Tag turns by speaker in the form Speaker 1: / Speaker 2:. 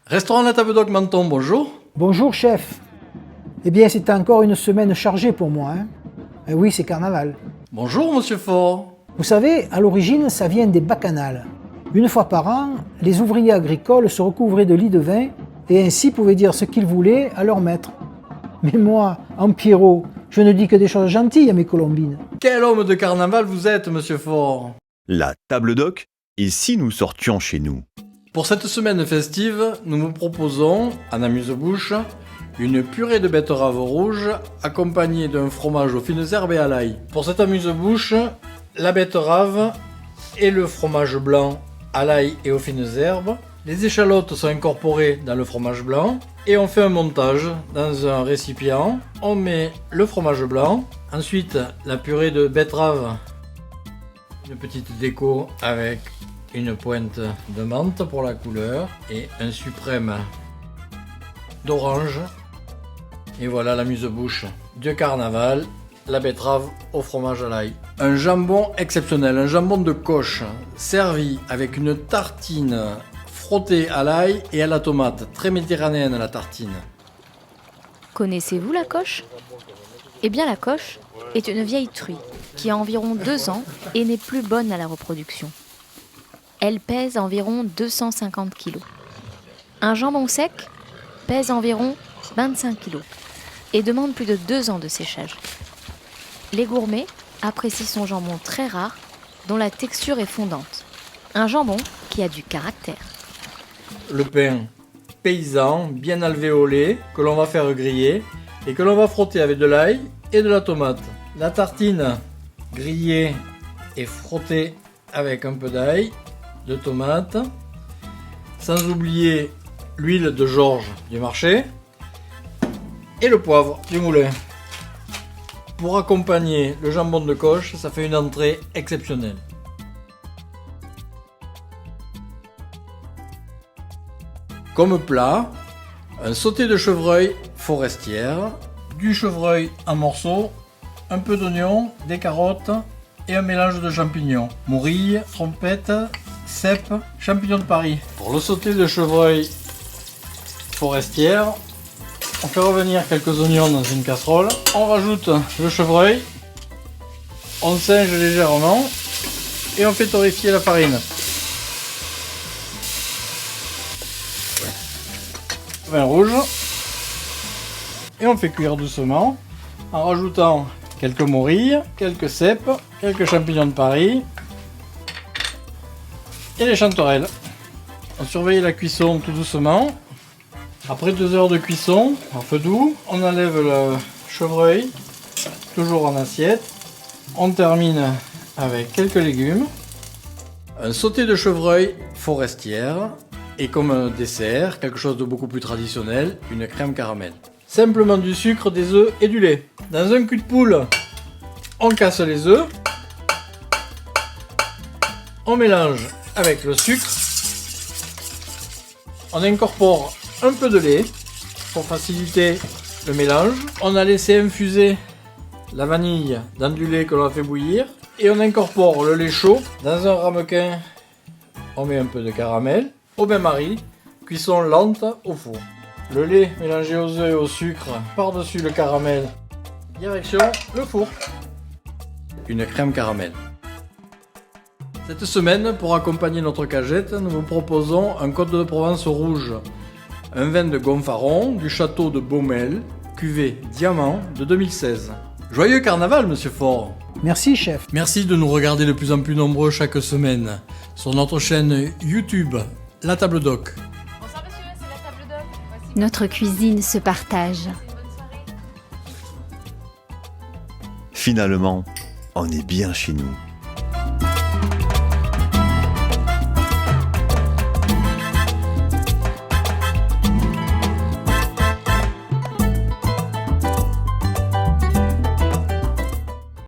Speaker 1: Restaurant La Table d'Oc Menton, bonjour.
Speaker 2: Bonjour chef. Eh bien c'est encore une semaine chargée pour moi. Eh oui, c'est carnaval.
Speaker 1: Bonjour monsieur Faure.
Speaker 2: Vous savez, à l'origine ça vient des bacchanales. Une fois par an, les ouvriers agricoles se recouvraient de lits de vin et ainsi pouvaient dire ce qu'ils voulaient à leur maître. Mais moi, en Pierrot, je ne dis que des choses gentilles à mes colombines.
Speaker 1: Quel homme de carnaval vous êtes monsieur Faure.
Speaker 3: La Table d'Oc, et si nous sortions chez nous?
Speaker 1: Pour cette semaine festive, nous vous proposons, en amuse-bouche, une purée de betterave rouge accompagnée d'un fromage aux fines herbes et à l'ail. Pour cette amuse-bouche, la betterave et le fromage blanc à l'ail et aux fines herbes. Les échalotes sont incorporées dans le fromage blanc et on fait un montage dans un récipient. On met le fromage blanc, ensuite la purée de betterave, une petite déco avec une pointe de menthe pour la couleur et un suprême d'orange. Et voilà l'amuse-bouche de carnaval, la betterave au fromage à l'ail. Un jambon exceptionnel, un jambon de coche, servi avec une tartine frottée à l'ail et à la tomate. Très méditerranéenne la tartine.
Speaker 4: Connaissez-vous la coche ? Eh bien la coche est une vieille truie qui a environ 2 ans et n'est plus bonne à la reproduction. Elle pèse environ 250 kg. Un jambon sec pèse environ 25 kg et demande plus de 2 ans de séchage. Les gourmets apprécient son jambon très rare dont la texture est fondante. Un jambon qui a du caractère.
Speaker 1: Le pain paysan bien alvéolé que l'on va faire griller et que l'on va frotter avec de l'ail et de la tomate. La tartine grillée et frottée avec un peu d'ail, de tomate, sans oublier l'huile de Georges du marché et le poivre du moulin. Pour accompagner le jambon de coche, ça fait une entrée exceptionnelle. Comme plat, un sauté de chevreuil forestière, du chevreuil en morceaux, un peu d'oignon, des carottes et un mélange de champignons. Morille, trompette, cèpe, champignons de Paris. Pour le sauté de chevreuil forestière, on fait revenir quelques oignons dans une casserole. On rajoute le chevreuil, on singe légèrement et on fait torréfier la farine. Vin rouge et on fait cuire doucement en rajoutant quelques morilles, quelques cèpes, quelques champignons de Paris et les chanterelles. On surveille la cuisson tout doucement. Après 2 heures de cuisson, à feu doux, on enlève le chevreuil, toujours en assiette. On termine avec quelques légumes. Un sauté de chevreuil forestière et comme dessert, quelque chose de beaucoup plus traditionnel, une crème caramel. Simplement du sucre, des œufs et du lait. Dans un cul de poule, on casse les œufs. On mélange avec le sucre. On incorpore un peu de lait pour faciliter le mélange. On a laissé infuser la vanille dans du lait que l'on a fait bouillir. Et on incorpore le lait chaud dans un ramequin. On met un peu de caramel. Au bain-marie, cuisson lente au four. Le lait mélangé aux œufs et au sucre par-dessus le caramel. Direction le four. Une crème caramel. Cette semaine, pour accompagner notre cagette, nous vous proposons un Côte de Provence rouge. Un vin de Gonfaron du château de Baumel, cuvée Diamant de 2016. Joyeux carnaval, monsieur Faure.
Speaker 2: Merci chef.
Speaker 1: Merci de nous regarder de plus en plus nombreux chaque semaine sur notre chaîne YouTube, La Table d'Oc.
Speaker 5: Bonsoir monsieur, c'est la Table d'Oc. Voici
Speaker 4: Notre cuisine se partage.
Speaker 5: une bonne soirée.
Speaker 3: Finalement, on est bien chez nous.